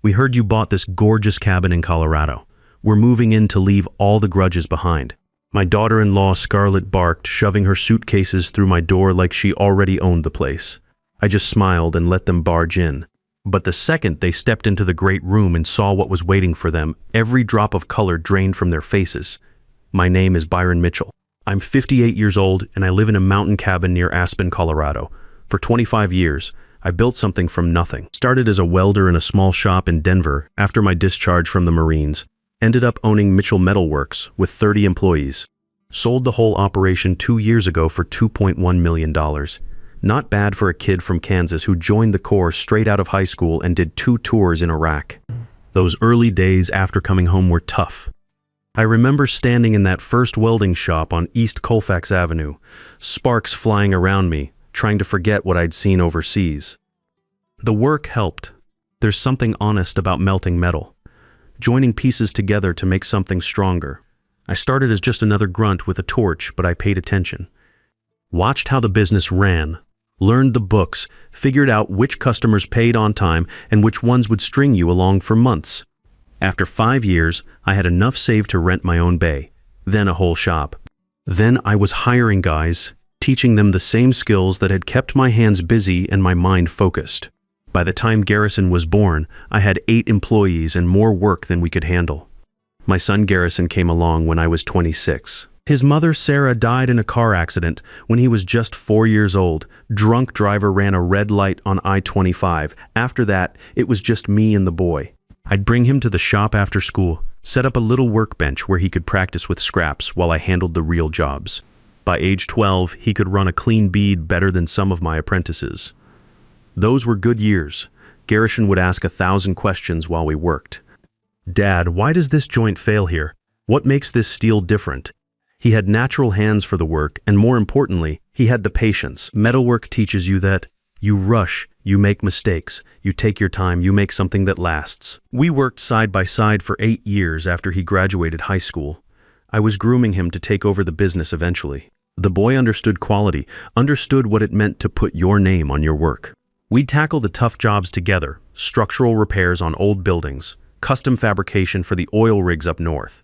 We heard you bought this gorgeous cabin in Colorado. We're moving in to leave all the grudges behind." My daughter-in-law Scarlett barked, shoving her suitcases through my door like she already owned the place. I just smiled and let them barge in. But the second they stepped into the great room and saw what was waiting for them, every drop of color drained from their faces. My name is Byron Mitchell. I'm 58 years old and I live in a mountain cabin near Aspen, Colorado. For 25 years, I built something from nothing. Started as a welder in a small shop in Denver after my discharge from the Marines. Ended up owning Mitchell Metalworks with 30 employees. Sold the whole operation 2 years ago for $2.1 million. Not bad for a kid from Kansas who joined the Corps straight out of high school and did 2 tours in Iraq. Those early days after coming home were tough. I remember standing in that first welding shop on East Colfax Avenue, sparks flying around me, trying to forget what I'd seen overseas. The work helped. There's something honest about melting metal, joining pieces together to make something stronger. I started as just another grunt with a torch, but I paid attention. Watched how the business ran, learned the books, figured out which customers paid on time and which ones would string you along for months. After 5 years, I had enough saved to rent my own bay, then a whole shop. Then I was hiring guys, teaching them the same skills that had kept my hands busy and my mind focused. By the time Garrison was born, I had 8 employees and more work than we could handle. My son Garrison came along when I was 26. His mother Sarah died in a car accident when he was just 4 years old. Drunk driver ran a red light on I-25. After that, it was just me and the boy. I'd bring him to the shop after school, set up a little workbench where he could practice with scraps while I handled the real jobs. By age 12, he could run a clean bead better than some of my apprentices. Those were good years. Garrison would ask 1,000 questions while we worked. "Dad, why does this joint fail here? What makes this steel different?" He had natural hands for the work, and more importantly, he had the patience. Metalwork teaches you that you rush, you make mistakes, you take your time, you make something that lasts. We worked side by side for 8 years after he graduated high school. I was grooming him to take over the business eventually. The boy understood quality, understood what it meant to put your name on your work. We'd tackle the tough jobs together, structural repairs on old buildings, custom fabrication for the oil rigs up north.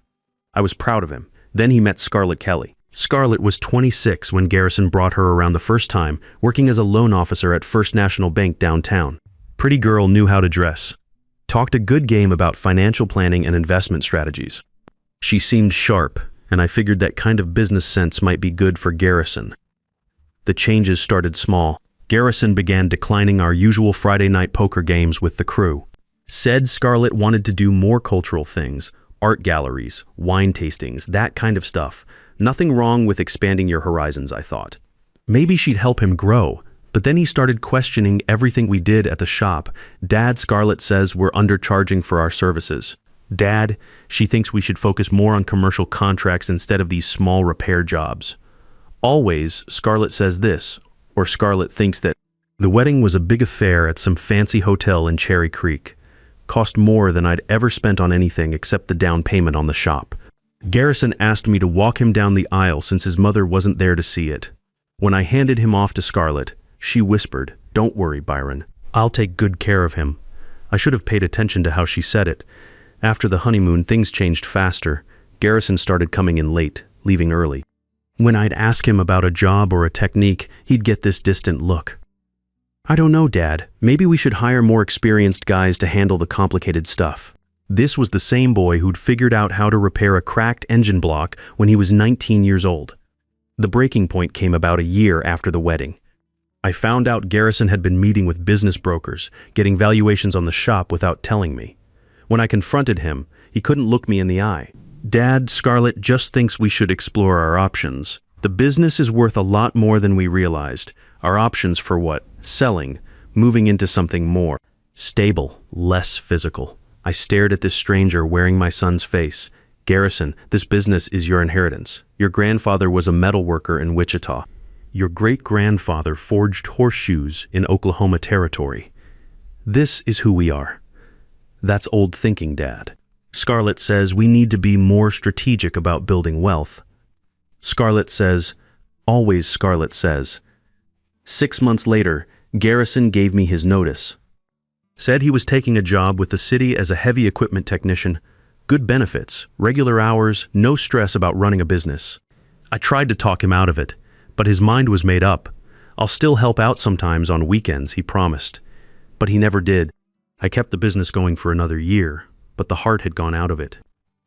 I was proud of him. Then he met Scarlett Kelly. Scarlett was 26 when Garrison brought her around the first time, working as a loan officer at First National Bank downtown. Pretty girl, knew how to dress. Talked a good game about financial planning and investment strategies. She seemed sharp, and I figured that kind of business sense might be good for Garrison. The changes started small. Garrison began declining our usual Friday night poker games with the crew. Said Scarlett wanted to do more cultural things, art galleries, wine tastings, that kind of stuff. Nothing wrong with expanding your horizons, I thought. Maybe she'd help him grow, but then he started questioning everything we did at the shop. "Dad, Scarlett says we're undercharging for our services. Dad, she thinks we should focus more on commercial contracts instead of these small repair jobs." Always, Scarlett says this, or Scarlett thinks that. The wedding was a big affair at some fancy hotel in Cherry Creek. Cost more than I'd ever spent on anything except the down payment on the shop. Garrison asked me to walk him down the aisle since his mother wasn't there to see it. When I handed him off to Scarlett, she whispered, "Don't worry, Byron. I'll take good care of him." I should have paid attention to how she said it. After the honeymoon, things changed faster. Garrison started coming in late, leaving early. When I'd ask him about a job or a technique, he'd get this distant look. "I don't know, Dad. Maybe we should hire more experienced guys to handle the complicated stuff." This was the same boy who'd figured out how to repair a cracked engine block when he was 19 years old. The breaking point came about a year after the wedding. I found out Garrison had been meeting with business brokers, getting valuations on the shop without telling me. When I confronted him, he couldn't look me in the eye. "Dad, Scarlett just thinks we should explore our options. The business is worth a lot more than we realized. Our options for what? Selling, moving into something more stable, less physical." I stared at this stranger wearing my son's face. "Garrison, this business is your inheritance. Your grandfather was a metal worker in Wichita. Your great-grandfather forged horseshoes in Oklahoma Territory. This is who we are." "That's old thinking, Dad." Scarlett says we need to be more strategic about building wealth. Scarlett says, always Scarlett says. 6 months later, Garrison gave me his notice. Said he was taking a job with the city as a heavy equipment technician. Good benefits, regular hours, no stress about running a business. I tried to talk him out of it, but his mind was made up. I'll still help out sometimes on weekends, he promised. But he never did. I kept the business going for another year, but the heart had gone out of it.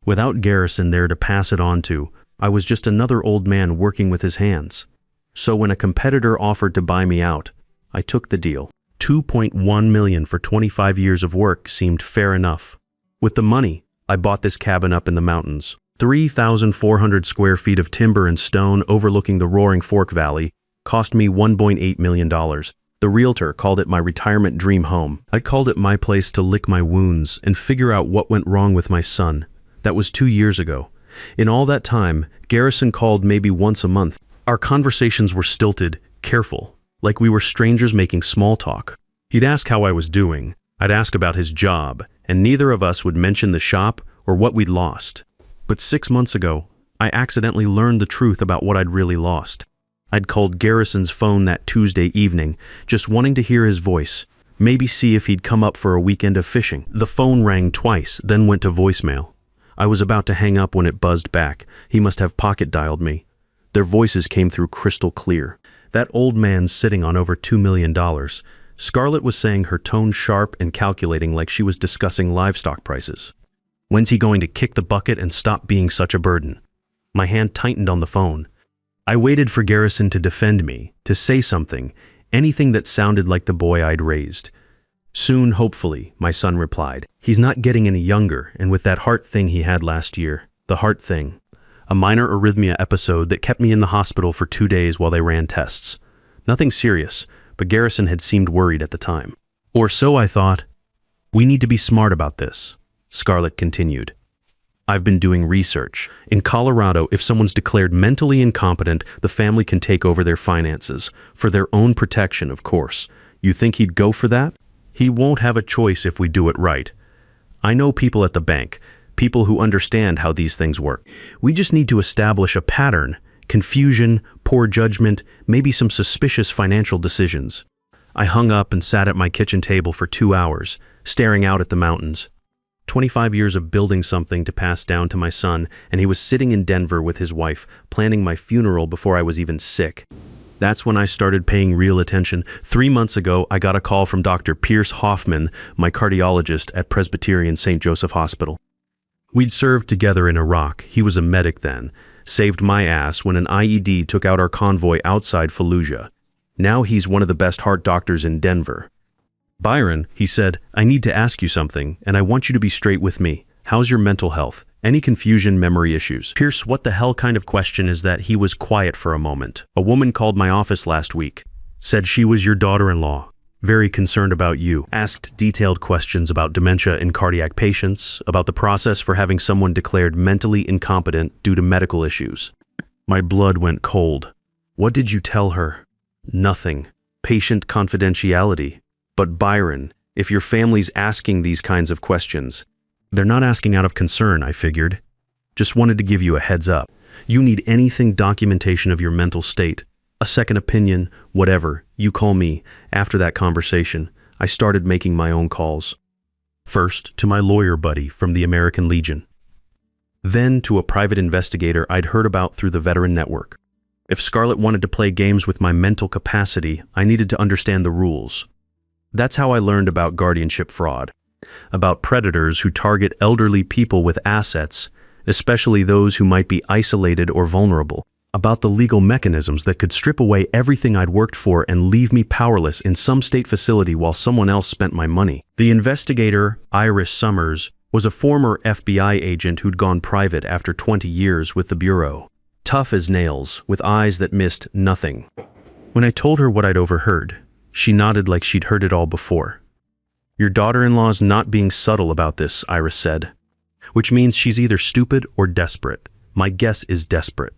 Without Garrison there to pass it on to, I was just another old man working with his hands. So when a competitor offered to buy me out, I took the deal. $2.1 million for 25 years of work seemed fair enough. With the money, I bought this cabin up in the mountains. 3,400 square feet of timber and stone overlooking the Roaring Fork Valley cost me $1.8 million. The realtor called it my retirement dream home. I called it my place to lick my wounds and figure out what went wrong with my son. That was 2 years ago. In all that time, Garrison called maybe once a month. Our conversations were stilted, careful, like we were strangers making small talk. He'd ask how I was doing. I'd ask about his job, and neither of us would mention the shop or what we'd lost. But 6 months ago, I accidentally learned the truth about what I'd really lost. I'd called Garrison's phone that Tuesday evening, just wanting to hear his voice, maybe see if he'd come up for a weekend of fishing. The phone rang twice, then went to voicemail. I was about to hang up when it buzzed back. He must have pocket dialed me. Their voices came through crystal clear. That old man's sitting on over $2 million. Scarlett was saying, her tone sharp and calculating, like she was discussing livestock prices. When's he going to kick the bucket and stop being such a burden? My hand tightened on the phone. I waited for Garrison to defend me, to say something, anything that sounded like the boy I'd raised. Soon, hopefully, my son replied. He's not getting any younger, and with that heart thing he had last year, the heart thing, a minor arrhythmia episode that kept me in the hospital for 2 days while they ran tests. Nothing serious, but Garrison had seemed worried at the time. Or so I thought. We need to be smart about this, Scarlett continued. I've been doing research. In Colorado, if someone's declared mentally incompetent, the family can take over their finances. For their own protection, of course. You think he'd go for that? He won't have a choice if we do it right. I know people at the bank, people who understand how these things work. We just need to establish a pattern. Confusion, poor judgment, maybe some suspicious financial decisions. I hung up and sat at my kitchen table for 2 hours, staring out at the mountains. 25 years of building something to pass down to my son, and he was sitting in Denver with his wife, planning my funeral before I was even sick. That's when I started paying real attention. 3 months ago, I got a call from Dr. Pierce Hoffman, my cardiologist at Presbyterian St. Joseph Hospital. We'd served together in Iraq. He was a medic then. Saved my ass when an IED took out our convoy outside Fallujah. Now he's one of the best heart doctors in Denver. Byron, he said, I need to ask you something, and I want you to be straight with me. How's your mental health? Any confusion, memory issues? Pierce, what the hell kind of question is that? He was quiet for a moment. A woman called my office last week. Said she was your daughter-in-law. Very concerned about you. Asked detailed questions about dementia in cardiac patients, about the process for having someone declared mentally incompetent due to medical issues. My blood went cold. What did you tell her? Nothing. Patient confidentiality. But Byron, if your family's asking these kinds of questions, they're not asking out of concern, I figured. Just wanted to give you a heads up. You need anything documentation of your mental state, a second opinion, whatever, you call me. After that conversation, I started making my own calls. First, to my lawyer buddy from the American Legion. Then to a private investigator I'd heard about through the Veteran Network. If Scarlett wanted to play games with my mental capacity, I needed to understand the rules. That's how I learned about guardianship fraud, about predators who target elderly people with assets, especially those who might be isolated or vulnerable, about the legal mechanisms that could strip away everything I'd worked for and leave me powerless in some state facility while someone else spent my money. The investigator, Iris Summers, was a former FBI agent who'd gone private after 20 years with the Bureau. Tough as nails, with eyes that missed nothing. When I told her what I'd overheard, she nodded like she'd heard it all before. Your daughter-in-law's not being subtle about this, Iris said. Which means she's either stupid or desperate. My guess is desperate.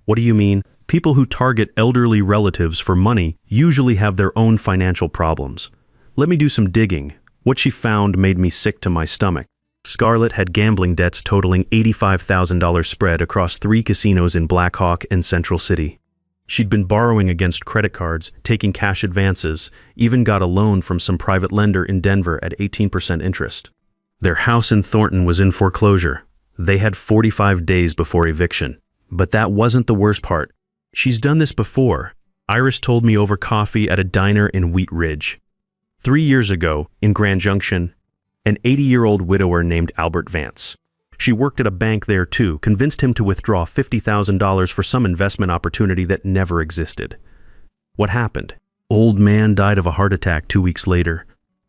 What do you mean? People who target elderly relatives for money usually have their own financial problems. Let me do some digging. What she found made me sick to my stomach. Scarlett had gambling debts totaling $85,000 spread across 3 casinos in Black Hawk and Central City. She'd been borrowing against credit cards, taking cash advances, even got a loan from some private lender in Denver at 18% interest. Their house in Thornton was in foreclosure. They had 45 days before eviction. But that wasn't the worst part. She's done this before. Iris told me over coffee at a diner in Wheat Ridge. 3 years ago, in Grand Junction, an 80-year-old widower named Albert Vance. She worked at a bank there too, convinced him to withdraw $50,000 for some investment opportunity that never existed. What happened? Old man died of a heart attack 2 weeks later.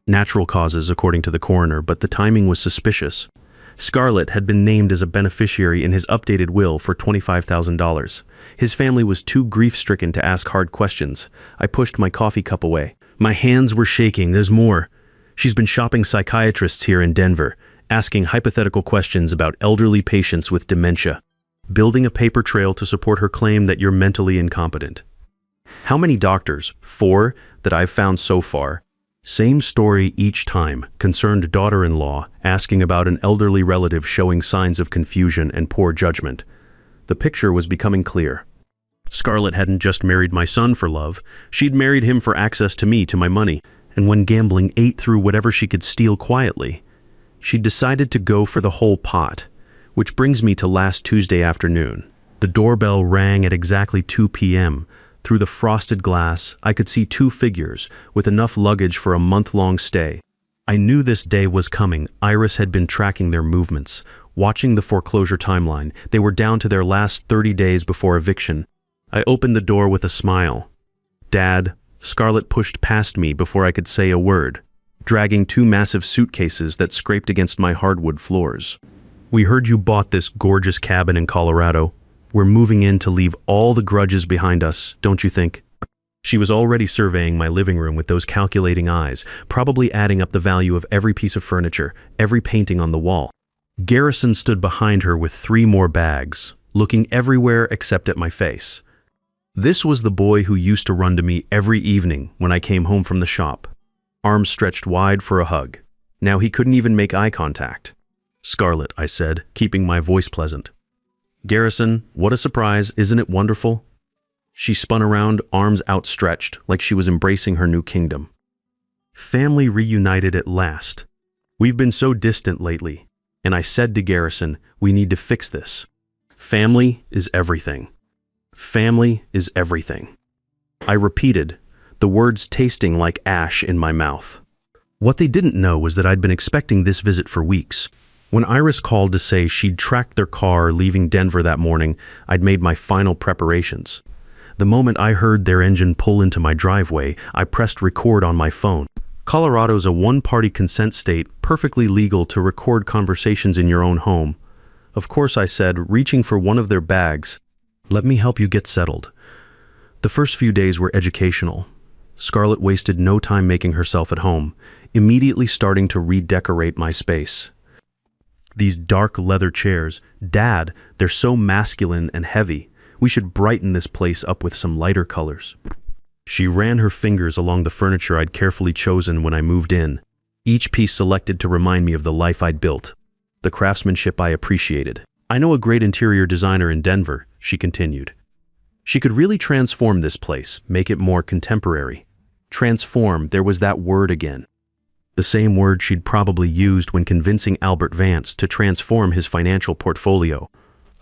Natural causes, according to the coroner, but the timing was suspicious. Scarlett had been named as a beneficiary in his updated will for $25,000. His family was too grief-stricken to ask hard questions. I pushed my coffee cup away. My hands were shaking. There's more. She's been shopping psychiatrists here in Denver, asking hypothetical questions about elderly patients with dementia, building a paper trail to support her claim that you're mentally incompetent. How many doctors? 4 that I've found so far. Same story each time, concerned daughter-in-law asking about an elderly relative showing signs of confusion and poor judgment. The picture was becoming clear. Scarlett hadn't just married my son for love, she'd married him for access to me, to my money, and when gambling ate through whatever she could steal quietly, she decided to go for the whole pot, which brings me to last Tuesday afternoon. The doorbell rang at exactly 2 p.m. Through the frosted glass, I could see 2 figures with enough luggage for a month-long stay. I knew this day was coming. Iris had been tracking their movements, watching the foreclosure timeline. They were down to their last 30 days before eviction. I opened the door with a smile. "Dad," Scarlett pushed past me before I could say a word, dragging 2 massive suitcases that scraped against my hardwood floors. "We heard you bought this gorgeous cabin in Colorado. We're moving in to leave all the grudges behind us, don't you think?" She was already surveying my living room with those calculating eyes, probably adding up the value of every piece of furniture, every painting on the wall. Garrison stood behind her with 3 more bags, looking everywhere except at my face. This was the boy who used to run to me every evening when I came home from the shop, arms stretched wide for a hug. Now he couldn't even make eye contact. "Scarlett," I said, keeping my voice pleasant. "Garrison, what a surprise, isn't it wonderful?" She spun around, arms outstretched, like she was embracing her new kingdom. Family reunited at last. We've been so distant lately, and I said to Garrison, we need to fix this. Family is everything. Family is everything. I repeated, the words tasting like ash in my mouth. What they didn't know was that I'd been expecting this visit for weeks. When Iris called to say she'd tracked their car leaving Denver that morning, I'd made my final preparations. The moment I heard their engine pull into my driveway, I pressed record on my phone. Colorado's a one-party consent state, perfectly legal to record conversations in your own home. Of course, I said, reaching for one of their bags, "Let me help you get settled." The first few days were educational. Scarlett wasted no time making herself at home, immediately starting to redecorate my space. These dark leather chairs, "Dad, they're so masculine and heavy. We should brighten this place up with some lighter colors." She ran her fingers along the furniture I'd carefully chosen when I moved in, each piece selected to remind me of the life I'd built. The craftsmanship I appreciated. "I know a great interior designer in Denver," she continued. "She could really transform this place, make it more contemporary." Transform, there was that word again. The same word she'd probably used when convincing Albert Vance to transform his financial portfolio.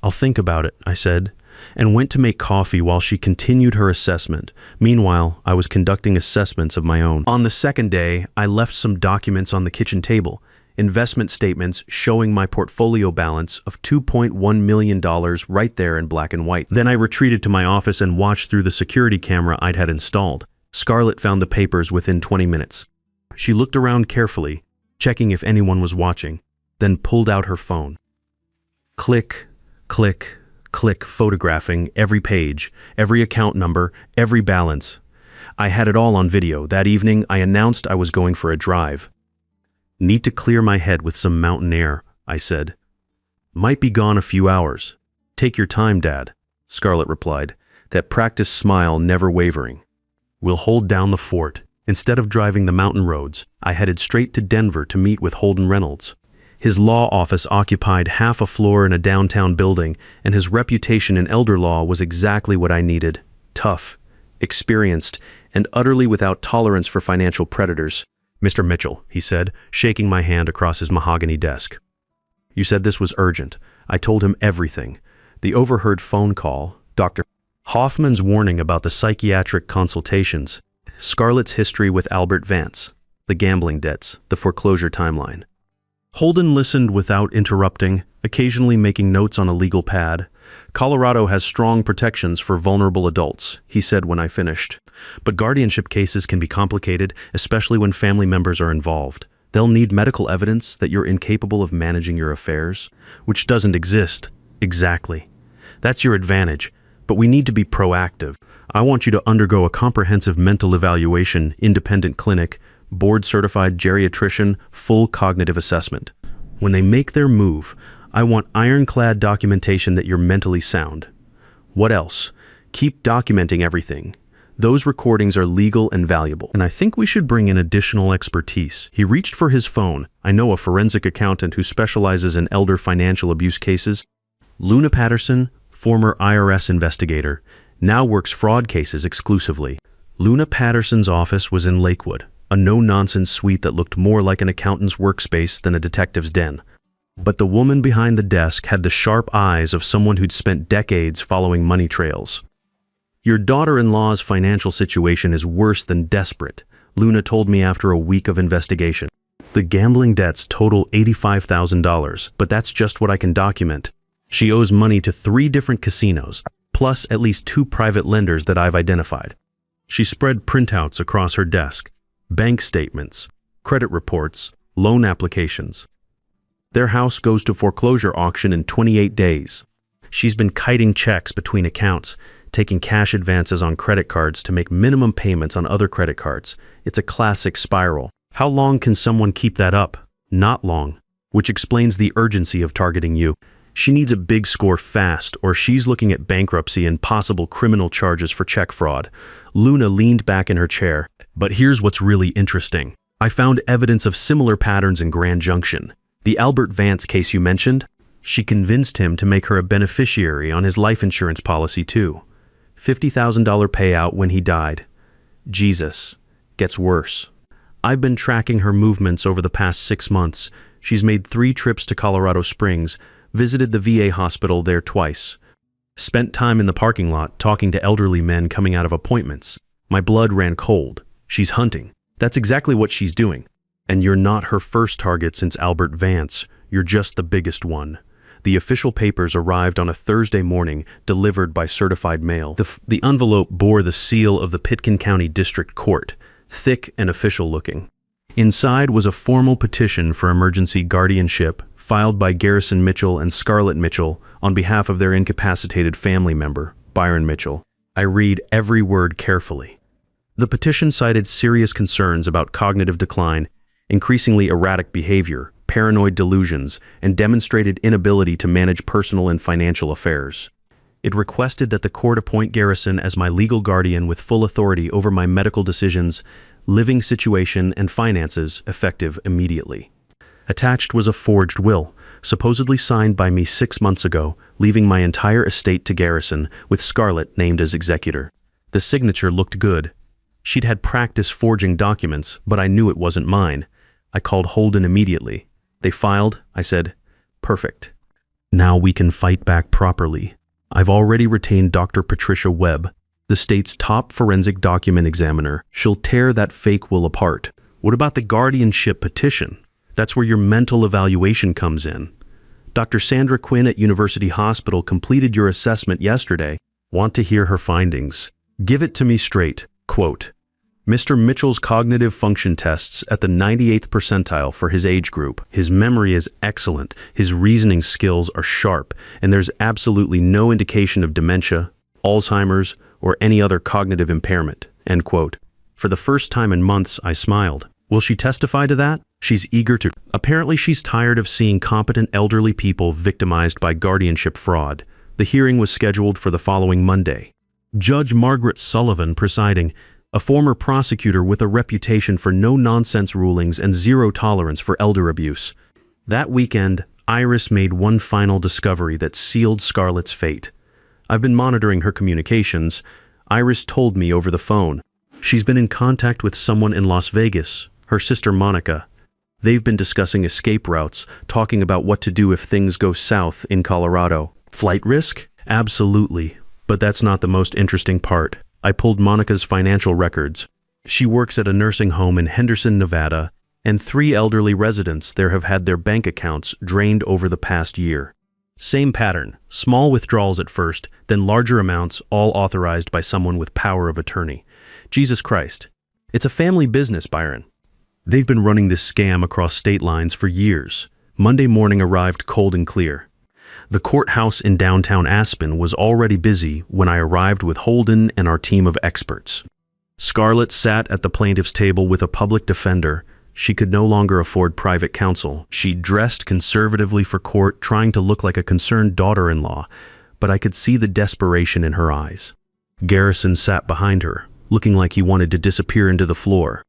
"I'll think about it," I said, and went to make coffee while she continued her assessment. Meanwhile, I was conducting assessments of my own. On the second day, I left some documents on the kitchen table, investment statements showing my portfolio balance of $2.1 million right there in black and white. Then I retreated to my office and watched through the security camera I'd had installed. Scarlett found the papers within 20 minutes. She looked around carefully, checking if anyone was watching, then pulled out her phone. Click, click, click, photographing every page, every account number, every balance. I had it all on video. That evening, I announced I was going for a drive. "Need to clear my head with some mountain air," I said. "Might be gone a few hours." "Take your time, Dad," Scarlett replied, that practiced smile never wavering. "We'll hold down the fort." Instead of driving the mountain roads, I headed straight to Denver to meet with Holden Reynolds. His law office occupied half a floor in a downtown building, and his reputation in elder law was exactly what I needed. tough, experienced, and utterly without tolerance for financial predators. "Mr. Mitchell," he said, shaking my hand across his mahogany desk. "You said this was urgent. I told him everything. The overheard phone call, Dr. Hoffman's warning about the psychiatric consultations, Scarlett's history with Albert Vance, the gambling debts, the foreclosure timeline." Holden listened without interrupting, occasionally making notes on a legal pad. "Colorado has strong protections for vulnerable adults," he said when I finished. "But guardianship cases can be complicated, especially when family members are involved. They'll need medical evidence that you're incapable of managing your affairs, which doesn't exist." "Exactly. That's your advantage, but we need to be proactive. I want you to undergo a comprehensive mental evaluation, independent clinic, board-certified geriatrician, full cognitive assessment. When they make their move, I want ironclad documentation that you're mentally sound. What else? Keep documenting everything. Those recordings are legal and valuable. And I think we should bring in additional expertise." He reached for his phone. "I know a forensic accountant who specializes in elder financial abuse cases. Luna Patterson, former IRS investigator, now works fraud cases exclusively." Luna Patterson's office was in Lakewood, a no-nonsense suite that looked more like an accountant's workspace than a detective's den. But the woman behind the desk had the sharp eyes of someone who'd spent decades following money trails. "Your daughter-in-law's financial situation is worse than desperate," Luna told me after a week of investigation. "The gambling debts total $85,000, but that's just what I can document. She owes money to 3 different casinos, plus at least 2 private lenders that I've identified." She spread printouts across her desk. Bank statements, credit reports, loan applications. Their house goes to foreclosure auction in 28 days. She's been kiting checks between accounts, taking cash advances on credit cards to make minimum payments on other credit cards. It's a classic spiral. How long can someone keep that up? Not long, which explains the urgency of targeting you. She needs a big score fast, or she's looking at bankruptcy and possible criminal charges for check fraud. Luna leaned back in her chair. "But here's what's really interesting. I found evidence of similar patterns in Grand Junction. The Albert Vance case you mentioned, she convinced him to make her a beneficiary on his life insurance policy too. $50,000 payout when he died. Jesus, gets worse. I've been tracking her movements over the past 6 months. She's made 3 trips to Colorado Springs, visited the VA hospital there twice, spent time in the parking lot talking to elderly men coming out of appointments. My blood ran cold. She's hunting. That's exactly what she's doing. And you're not her first target since Albert Vance. You're just the biggest one." The official papers arrived on a Thursday morning, delivered by certified mail. The envelope bore the seal of the Pitkin County District Court, thick and official-looking. Inside was a formal petition for emergency guardianship filed by Garrison Mitchell and Scarlett Mitchell on behalf of their incapacitated family member, Byron Mitchell. I read every word carefully. The petition cited serious concerns about cognitive decline, increasingly erratic behavior, paranoid delusions, and demonstrated inability to manage personal and financial affairs. It requested that the court appoint Garrison as my legal guardian with full authority over my medical decisions, living situation, and finances, effective immediately. Attached was a forged will, supposedly signed by me 6 months ago, leaving my entire estate to Garrison, with Scarlett named as executor. The signature looked good. She'd had practice forging documents, but I knew it wasn't mine. I called Holden immediately. They filed. I said, "Perfect. Now we can fight back properly. I've already retained Dr. Patricia Webb, the state's top forensic document examiner. She'll tear that fake will apart." "What about the guardianship petition? That's where your mental evaluation comes in. Dr. Sandra Quinn at University Hospital completed your assessment yesterday. Want to hear her findings? Give it to me straight." Quote, "Mr. Mitchell's cognitive function tests at the 98th percentile for his age group. His memory is excellent, his reasoning skills are sharp, and there's absolutely no indication of dementia, Alzheimer's, or any other cognitive impairment." End quote. For the first time in months, I smiled. Will she testify to that? She's eager to. Apparently she's tired of seeing competent elderly people victimized by guardianship fraud. The hearing was scheduled for the following Monday. Judge Margaret Sullivan presiding, a former prosecutor with a reputation for no-nonsense rulings and zero tolerance for elder abuse. That weekend, Iris made one final discovery that sealed Scarlett's fate. I've been monitoring her communications. Iris told me over the phone. She's been in contact with someone in Las Vegas, her sister Monica. They've been discussing escape routes, talking about what to do if things go south in Colorado. Flight risk? Absolutely. But that's not the most interesting part. I pulled Monica's financial records. She works at a nursing home in Henderson, Nevada, and 3 elderly residents there have had their bank accounts drained over the past year. Same pattern, small withdrawals at first, then larger amounts, all authorized by someone with power of attorney. Jesus Christ. It's a family business, Byron. They've been running this scam across state lines for years. Monday morning arrived cold and clear. The courthouse in downtown Aspen was already busy when I arrived with Holden and our team of experts. Scarlett sat at the plaintiff's table with a public defender. She could no longer afford private counsel. She dressed conservatively for court, trying to look like a concerned daughter-in-law, but I could see the desperation in her eyes. Garrison sat behind her, looking like he wanted to disappear into the floor.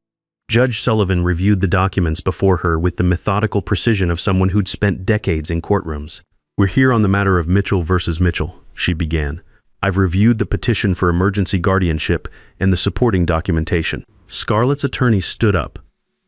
Judge Sullivan reviewed the documents before her with the methodical precision of someone who'd spent decades in courtrooms. "We're here on the matter of Mitchell versus Mitchell," she began. "I've reviewed the petition for emergency guardianship and the supporting documentation." Scarlett's attorney stood up.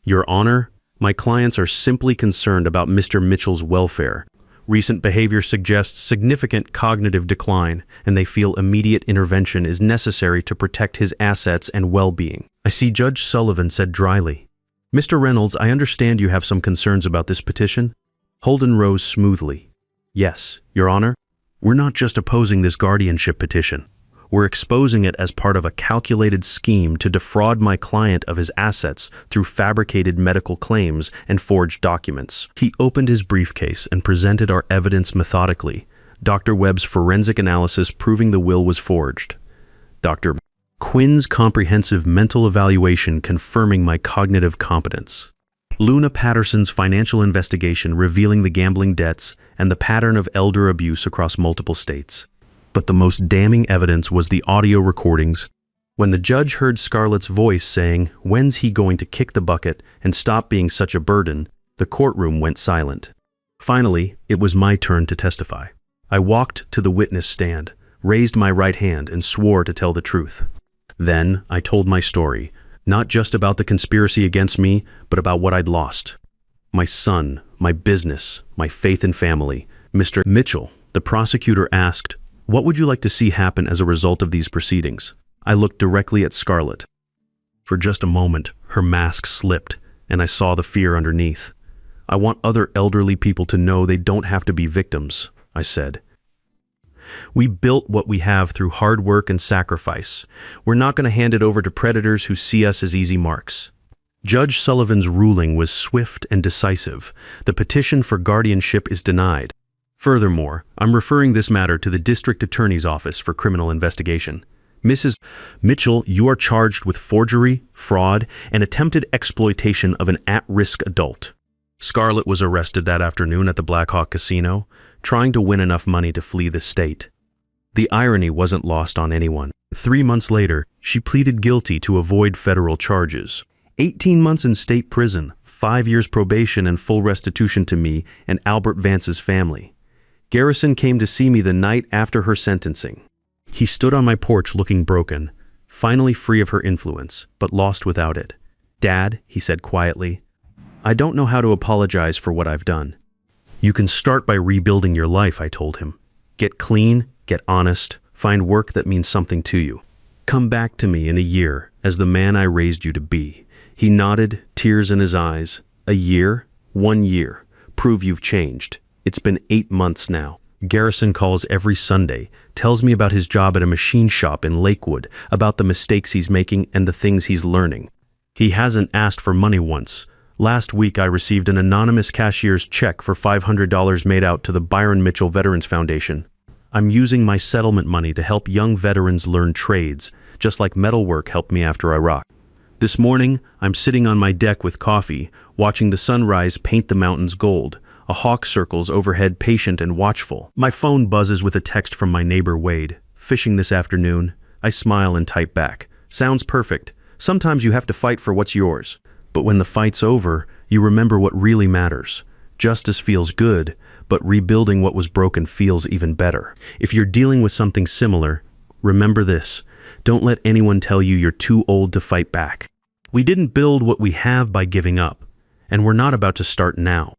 "Your Honor, my clients are simply concerned about Mr. Mitchell's welfare. Recent behavior suggests significant cognitive decline, and they feel immediate intervention is necessary to protect his assets and well-being." I see Judge Sullivan said dryly. "Mr. Reynolds, I understand you have some concerns about this petition." Holden rose smoothly. "Yes, Your Honor. We're not just opposing this guardianship petition. We're exposing it as part of a calculated scheme to defraud my client of his assets through fabricated medical claims and forged documents." He opened his briefcase and presented our evidence methodically. Dr. Webb's forensic analysis proving the will was forged. Dr. Quinn's comprehensive mental evaluation confirming my cognitive competence. Luna Patterson's financial investigation revealing the gambling debts and the pattern of elder abuse across multiple states. But the most damning evidence was the audio recordings. When the judge heard Scarlett's voice saying, "When's he going to kick the bucket and stop being such a burden?" the courtroom went silent. Finally, it was my turn to testify. I walked to the witness stand, raised my right hand, and swore to tell the truth. Then I told my story, not just about the conspiracy against me, but about what I'd lost. My son, my business, my faith and family. "Mr. Mitchell," the prosecutor asked, "what would you like to see happen as a result of these proceedings?" I looked directly at Scarlett. For just a moment, her mask slipped, and I saw the fear underneath. "I want other elderly people to know they don't have to be victims," I said. "We built what we have through hard work and sacrifice. We're not going to hand it over to predators who see us as easy marks." Judge Sullivan's ruling was swift and decisive. The petition for guardianship is denied. Furthermore, I'm referring this matter to the District Attorney's Office for criminal investigation. "Mrs. Mitchell, you are charged with forgery, fraud, and attempted exploitation of an at-risk adult." Scarlett was arrested that afternoon at the Black Hawk Casino, trying to win enough money to flee the state. The irony wasn't lost on anyone. 3 months later, she pleaded guilty to avoid federal charges. 18 months in state prison, 5 years probation and full restitution to me and Albert Vance's family. Garrison came to see me the night after her sentencing. He stood on my porch looking broken, finally free of her influence, but lost without it. "Dad," he said quietly, "I don't know how to apologize for what I've done." "You can start by rebuilding your life," I told him. "Get clean, get honest, find work that means something to you. Come back to me in a year as the man I raised you to be." He nodded, tears in his eyes. "A year? 1 year. Prove you've changed. It's been 8 months now." Garrison calls every Sunday, tells me about his job at a machine shop in Lakewood, about the mistakes he's making and the things he's learning. He hasn't asked for money once. Last week I received an anonymous cashier's check for $500 made out to the Byron Mitchell Veterans Foundation. I'm using my settlement money to help young veterans learn trades, just like metalwork helped me after Iraq. This morning, I'm sitting on my deck with coffee, watching the sunrise paint the mountains gold. A hawk circles overhead, patient and watchful. My phone buzzes with a text from my neighbor Wade. "Fishing this afternoon." I smile and type back. "Sounds perfect. Sometimes you have to fight for what's yours. But when the fight's over, you remember what really matters. Justice feels good, but rebuilding what was broken feels even better. If you're dealing with something similar, remember this. Don't let anyone tell you you're too old to fight back. We didn't build what we have by giving up, and we're not about to start now.